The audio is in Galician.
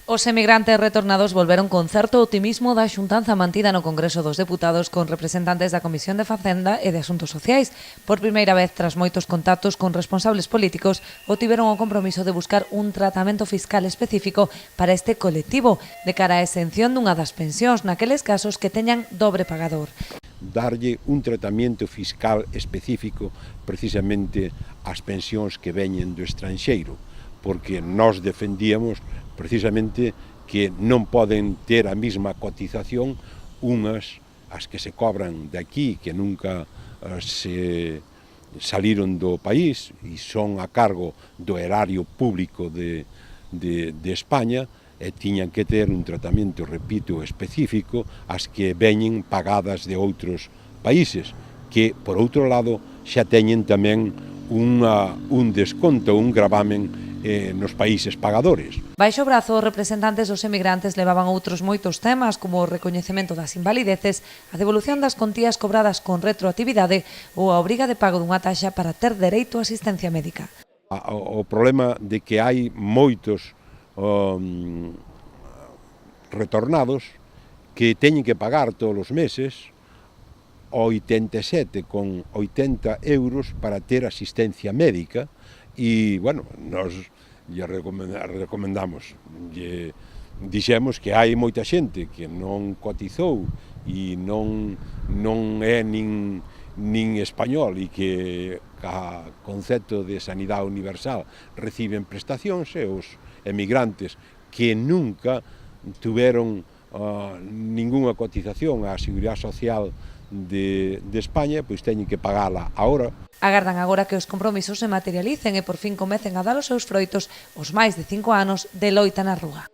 Os emigrantes retornados volveron con certo optimismo da xuntanza mantida no Congreso dos Deputados con representantes da Comisión de Facenda e de Asuntos Sociais. Por primeira vez, tras moitos contactos con responsables políticos, obtiveron o compromiso de buscar un tratamento fiscal específico para este colectivo, de cara á exención dunha das pensións naqueles casos que teñan dobre pagador. Darlle un tratamento fiscal específico precisamente ás pensións que veñen do estranxeiro, porque nós defendíamos precisamente que non poden ter a mesma cotización unhas as que se cobran de aquí, que nunca se saliron do país e son a cargo do erario público de España, e tiñan que ter un tratamento, repito, específico as que veñen pagadas de outros países, que, por outro lado, xa teñen tamén un desconto, un gravamen nos países pagadores. Baixo o brazo, os representantes dos emigrantes levaban outros moitos temas, como o recoñecemento das invalideces, a devolución das contías cobradas con retroactividade ou a obriga de pago dunha taxa para ter dereito a asistencia médica. O problema de que hai moitos retornados que teñen que pagar todos os meses 87,80 euros para ter asistencia médica e, bueno, nos lle recomendamos, dixemos que hai moita xente que non cotizou e non é nin español e que a concepto de sanidade universal reciben prestacións, e os emigrantes que nunca tuveron ningunha cotización á Seguridade Social de España, pois teñen que pagala agora. Agardan agora que os compromisos se materialicen e por fin comecen a dar os seus froitos os máis de 5 anos de loita na rúa.